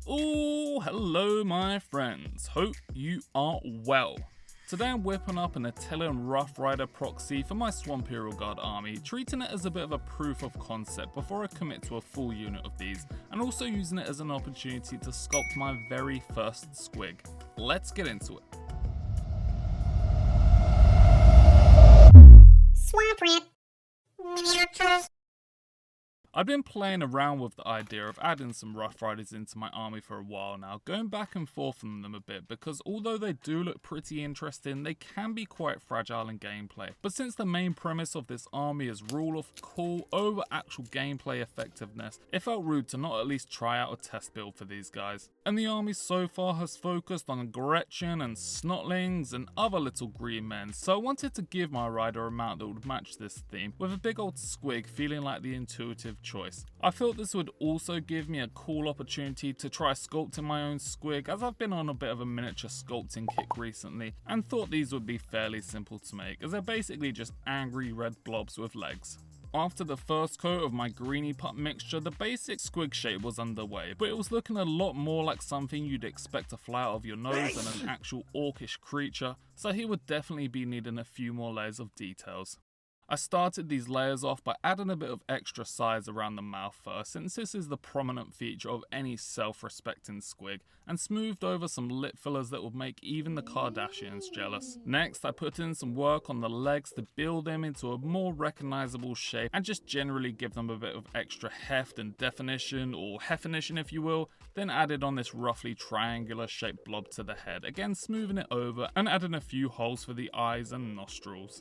Oh, hello my friends, hope you are well. Today I'm whipping up an Attilan Rough Rider proxy for my Swamperial Guard army, treating it as a bit of a proof of concept before I commit to a full unit of these, and also using it as an opportunity to sculpt my very first squig. Let's get into it. Swamp miniatures. I've been playing around with the idea of adding some Rough Riders into my army for a while now, going back and forth on them a bit because although they do look pretty interesting, they can be quite fragile in gameplay. But since the main premise of this army is rule of cool over actual gameplay effectiveness, it felt rude to not at least try out a test build for these guys. And the army so far has focused on Gretch and Snotlings and other little green men, so I wanted to give my rider a mount that would match this theme, with a big old squig feeling like the intuitive choice. I felt this would also give me a cool opportunity to try sculpting my own squig, as I've been on a bit of a miniature sculpting kick recently and thought these would be fairly simple to make, as they're basically just angry red blobs with legs. After the first coat of my greeny pup mixture, the basic squig shape was underway, but it was looking a lot more like something you'd expect to fly out of your nose than an actual orcish creature, so he would definitely be needing a few more layers of details. I started these layers off by adding a bit of extra size around the mouth first, since this is the prominent feature of any self-respecting squig, and smoothed over some lip fillers that would make even the Kardashians jealous. Next, I put in some work on the legs to build them into a more recognizable shape and just generally give them a bit of extra heft and definition, or definition if you will, then added on this roughly triangular shaped blob to the head, again smoothing it over and adding a few holes for the eyes and nostrils.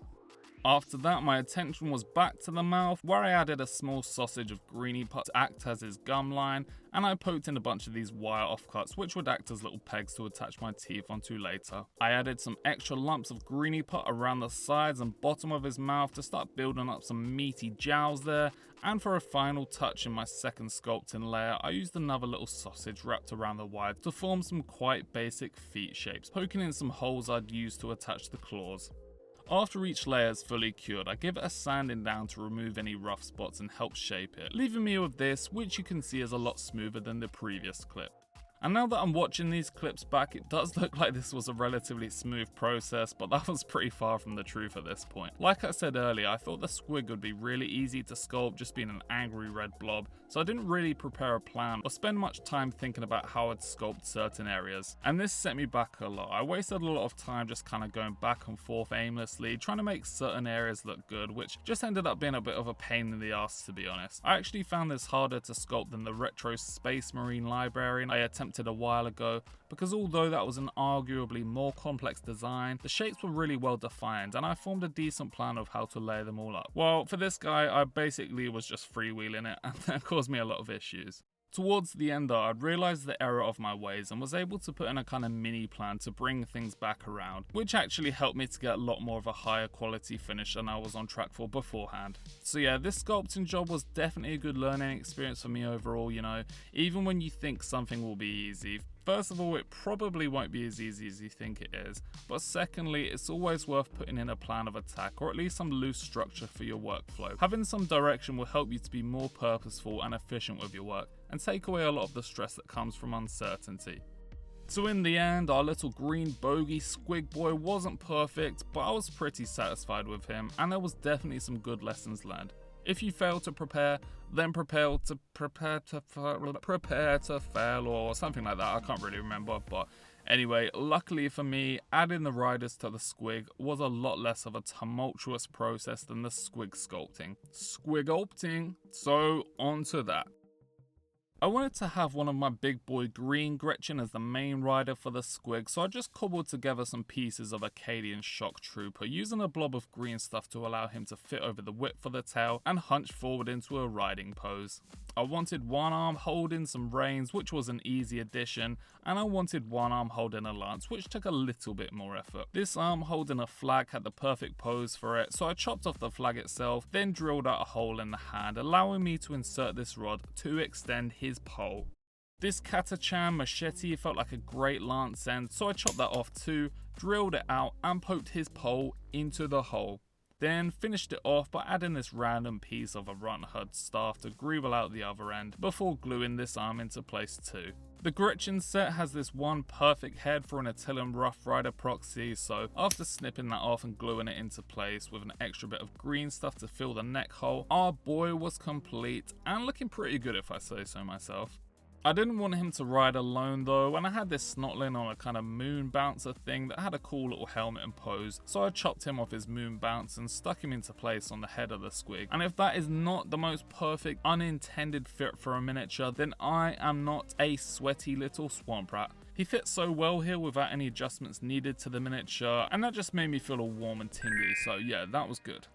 After that, my attention was back to the mouth, where I added a small sausage of greeny put to act as his gum line, and I poked in a bunch of these wire offcuts which would act as little pegs to attach my teeth onto later. I added some extra lumps of greeny put around the sides and bottom of his mouth to start building up some meaty jowls there, and for a final touch in my second sculpting layer, I used another little sausage wrapped around the wire to form some quite basic feet shapes, poking in some holes I'd use to attach the claws. After each layer is fully cured, I give it a sanding down to remove any rough spots and help shape it, leaving me with this, which you can see is a lot smoother than the previous clip. And now that I'm watching these clips back, it does look like this was a relatively smooth process, but that was pretty far from the truth at this point. Like I said earlier, I thought the squig would be really easy to sculpt, just being an angry red blob, so I didn't really prepare a plan or spend much time thinking about how I'd sculpt certain areas. And this set me back a lot. I wasted a lot of time just kind of going back and forth aimlessly, trying to make certain areas look good, which just ended up being a bit of a pain in the ass, to be honest. I actually found this harder to sculpt than the retro Space Marine Librarian I attempted a while ago, because although that was an arguably more complex design, the shapes were really well defined and I formed a decent plan of how to layer them all up. Well, for this guy, I basically was just freewheeling it, and that caused me a lot of issues. Towards the end though, I'd realised the error of my ways and was able to put in a kind of mini plan to bring things back around, which actually helped me to get a lot more of a higher quality finish than I was on track for beforehand. So yeah, this sculpting job was definitely a good learning experience for me overall, you know, even when you think something will be easy. First of all, it probably won't be as easy as you think it is, but secondly, it's always worth putting in a plan of attack or at least some loose structure for your workflow. Having some direction will help you to be more purposeful and efficient with your work and take away a lot of the stress that comes from uncertainty. So in the end, our little green bogey squig boy wasn't perfect, but I was pretty satisfied with him, and there was definitely some good lessons learned. If you fail to prepare, then prepare to fail, or something like that. I can't really remember, but anyway, luckily for me, adding the riders to the squig was a lot less of a tumultuous process than the squig sculpting. Squigulpting, so on to that. I wanted to have one of my big boy green Gretchen as the main rider for the squig, so I just cobbled together some pieces of Acadian shock trooper, using a blob of green stuff to allow him to fit over the whip for the tail and hunch forward into a riding pose. I wanted one arm holding some reins, which was an easy addition, and I wanted one arm holding a lance, which took a little bit more effort. This arm holding a flag had the perfect pose for it, so I chopped off the flag itself, then drilled out a hole in the hand, allowing me to insert this rod to extend his pole. This Katachan machete felt like a great lance end, so I chopped that off too, drilled it out and poked his pole into the hole. Then finished it off by adding this random piece of a Runt Hud staff to greeble out the other end before gluing this arm into place too. The Gretchen set has this one perfect head for an Attilan Rough Rider proxy, so after snipping that off and gluing it into place with an extra bit of green stuff to fill the neck hole, our boy was complete and looking pretty good if I say so myself. I didn't want him to ride alone though, and I had this snotling on a kind of moon bouncer thing that had a cool little helmet and pose, so I chopped him off his moon bounce and stuck him into place on the head of the squig. And if that is not the most perfect unintended fit for a miniature, then I am not a sweaty little swamp rat. He fits so well here without any adjustments needed to the miniature, and that just made me feel all warm and tingly, so yeah, that was good.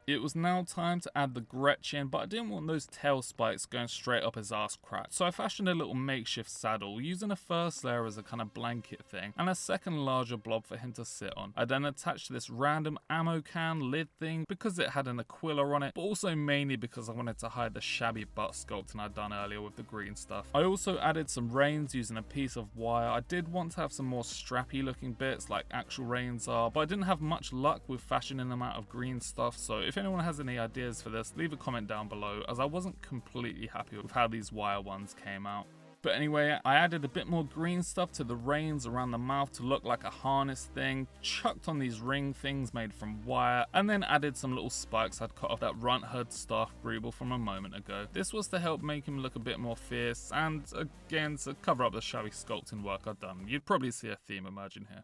It was now time to add the Gretch in, but I didn't want those tail spikes going straight up his ass crack, so I fashioned a little makeshift saddle using a first layer as a kind of blanket thing and a second larger blob for him to sit on. I then attached this random ammo can lid thing because it had an Aquila on it, but also mainly because I wanted to hide the shabby butt sculpting I'd done earlier with the green stuff. I also added some reins using a piece of wire. I did want to have some more strappy looking bits like actual reins are, but I didn't have much luck with fashioning them out of green stuff, so if anyone has any ideas for this, leave a comment down below, as I wasn't completely happy with how these wire ones came out. But anyway, I added a bit more green stuff to the reins around the mouth to look like a harness thing, chucked on these ring things made from wire, and then added some little spikes I'd cut off that runt hood staff greeble from a moment ago. This was to help make him look a bit more fierce, and again to cover up the shabby sculpting work I'd done. You'd probably see a theme emerging here.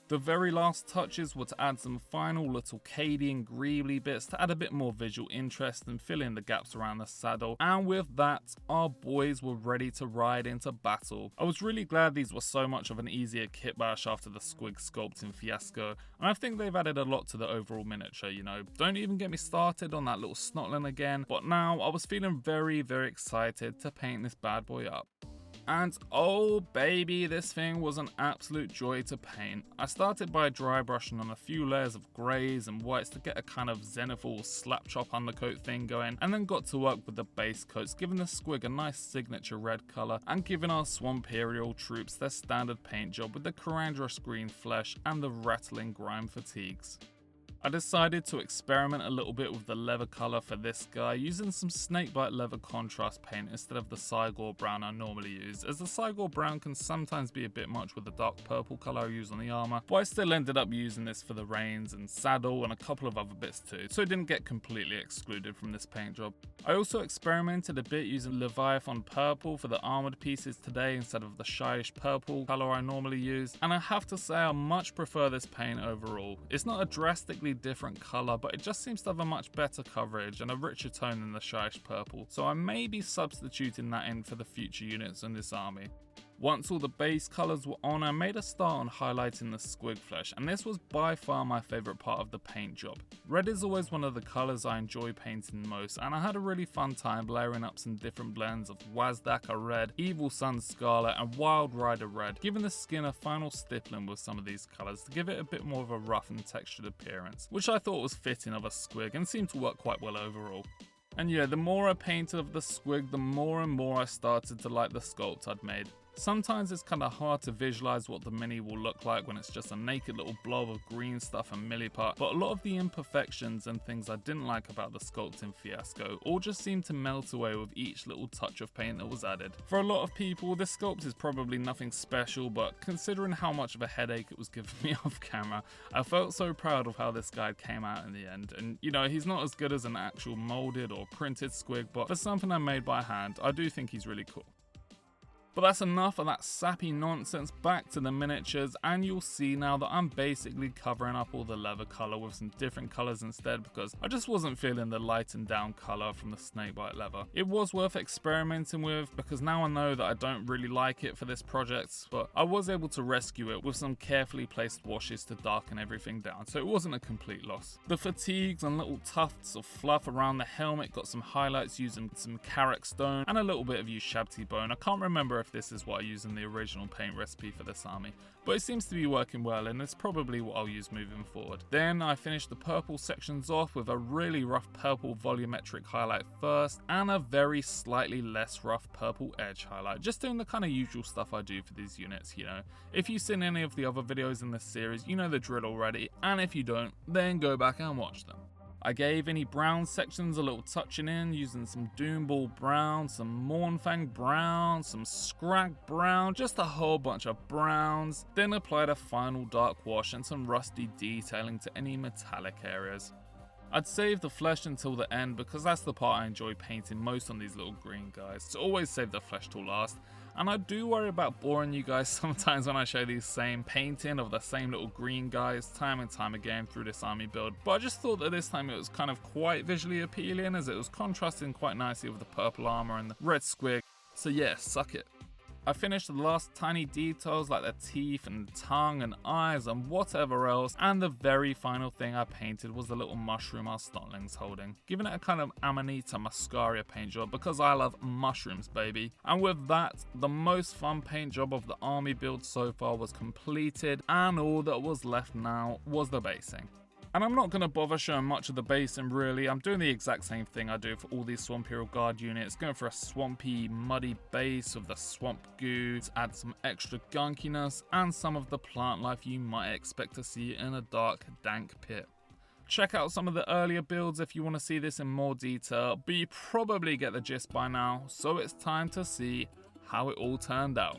The very last touches were to add some final little caddy and greebly bits to add a bit more visual interest and fill in the gaps around the saddle, and with that, our boys were ready to ride into battle. I was really glad these were so much of an easier kitbash after the squig sculpting fiasco, and I think they've added a lot to the overall miniature, you know. Don't even get me started on that little snotling again, but now I was feeling very excited to paint this bad boy up. And oh baby, this thing was an absolute joy to paint. I started by dry brushing on a few layers of greys and whites to get a kind of zenithal slap chop undercoat thing going, and then got to work with the base coats, giving the squig a nice signature red colour and giving our Swamperial troops their standard paint job with the Corandrous green flesh and the rattling grime fatigues. I decided to experiment a little bit with the leather colour for this guy, using some snakebite leather contrast paint instead of the Cygor brown I normally use, as the Cygor brown can sometimes be a bit much with the dark purple colour I use on the armour, but I still ended up using this for the reins and saddle and a couple of other bits too, so it didn't get completely excluded from this paint job. I also experimented a bit using Leviathan purple for the armoured pieces today instead of the shyish purple colour I normally use, and I have to say I much prefer this paint overall. It's not a drastically different colour, but it just seems to have a much better coverage and a richer tone than the shyish purple, so I may be substituting that in for the future units in this army. Once all the base colours were on, I made a start on highlighting the squig flesh, and this was by far my favourite part of the paint job. Red is always one of the colours I enjoy painting most, and I had a really fun time layering up some different blends of Wazdaka red, Evil Sun scarlet and Wild Rider red, giving the skin a final stippling with some of these colours to give it a bit more of a rough and textured appearance, which I thought was fitting of a squig and seemed to work quite well overall. And yeah, the more I painted of the squig, the more and more I started to like the sculpt I'd made. Sometimes it's kind of hard to visualize what the mini will look like when it's just a naked little blob of green stuff and milliput, but a lot of the imperfections and things I didn't like about the sculpting fiasco all just seemed to melt away with each little touch of paint that was added. For a lot of people, this sculpt is probably nothing special, but considering how much of a headache it was giving me off camera, I felt so proud of how this guy came out in the end. And you know, he's not as good as an actual molded or printed squig, but for something I made by hand, I do think he's really cool. But that's enough of that sappy nonsense, back to the miniatures, and you'll see now that I'm basically covering up all the leather colour with some different colours instead, because I just wasn't feeling the lightened down colour from the snakebite leather. It was worth experimenting with, because now I know that I don't really like it for this project, but I was able to rescue it with some carefully placed washes to darken everything down, so it wasn't a complete loss. The fatigues and little tufts of fluff around the helmet got some highlights using some Carrack stone and a little bit of Ushabti bone. I can't remember if this is what I used in the original paint recipe for this army, but it seems to be working well and it's probably what I'll use moving forward. Then I finished the purple sections off with a really rough purple volumetric highlight first and a very slightly less rough purple edge highlight, just doing the kind of usual stuff I do for these units, you know. If you've seen any of the other videos in this series, you know the drill already, and if you don't, then go back and watch them. I gave any brown sections a little touching in using some Doomball brown, some Mornfang brown, some Scrag brown, just a whole bunch of browns, then applied a final dark wash and some rusty detailing to any metallic areas. I'd save the flesh until the end because that's the part I enjoy painting most on these little green guys, so always save the flesh till last. And I do worry about boring you guys sometimes when I show these same painting of the same little green guys time and time again through this army build, but I just thought that this time it was kind of quite visually appealing as it was contrasting quite nicely with the purple armor and the red squig, so yeah, suck it. I finished the last tiny details like the teeth and tongue and eyes and whatever else, and the very final thing I painted was the little mushroom our Snotling's holding, giving it a kind of Amanita Muscaria paint job because I love mushrooms, baby. And with that, the most fun paint job of the army build so far was completed, and all that was left now was the basing. And I'm not going to bother showing much of the basing really, I'm doing the exact same thing I do for all these Swamperial guard units, going for a swampy, muddy base with the swamp goo to add some extra gunkiness and some of the plant life you might expect to see in a dark, dank pit. Check out some of the earlier builds if you want to see this in more detail, but you probably get the gist by now, so it's time to see how it all turned out.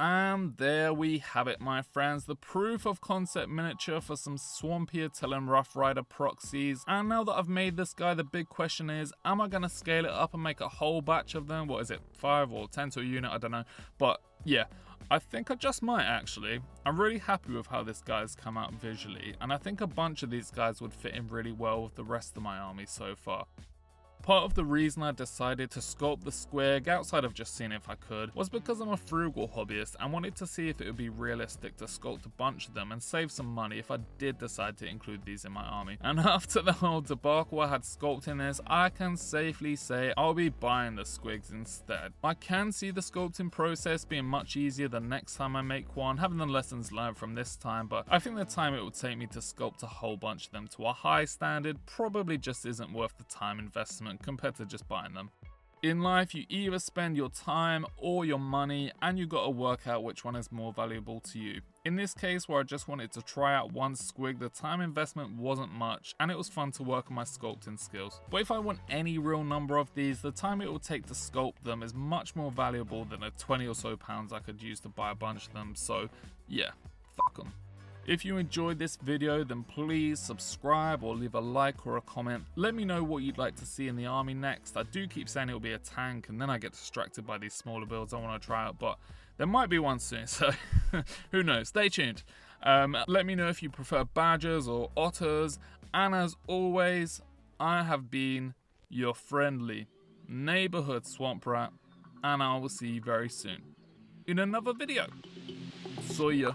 And there we have it, my friends, the proof of concept miniature for some swampy Attilan Rough Rider proxies. And now that I've made this guy, the big question is, am I going to scale it up and make a whole batch of them? What is it, 5 or 10 to a unit? I don't know. But yeah, I think I just might actually. I'm really happy with how this guy's come out visually, and I think a bunch of these guys would fit in really well with the rest of my army so far. Part of the reason I decided to sculpt the squig outside of just seeing if I could was because I'm a frugal hobbyist and wanted to see if it would be realistic to sculpt a bunch of them and save some money if I did decide to include these in my army. And after the whole debacle I had sculpting this, I can safely say I'll be buying the squigs instead. I can see the sculpting process being much easier the next time I make one, having the lessons learned from this time, but I think the time it would take me to sculpt a whole bunch of them to a high standard probably just isn't worth the time investment compared to just buying them. In life, you either spend your time or your money, and you got to work out which one is more valuable to you. In this case, where I just wanted to try out one squig, the time investment wasn't much, and it was fun to work on my sculpting skills. But if I want any real number of these, the time it will take to sculpt them is much more valuable than the 20 or so pounds I could use to buy a bunch of them, so yeah, fuck them. If you enjoyed this video, then please subscribe or leave a like or a comment. Let me know what you'd like to see in the army next. I do keep saying it'll be a tank and then I get distracted by these smaller builds I want to try out, but there might be one soon, so who knows, stay tuned. Let me know if you prefer badgers or otters, and as always, I have been your friendly neighborhood swamp rat, and I will see you very soon in another video. See ya.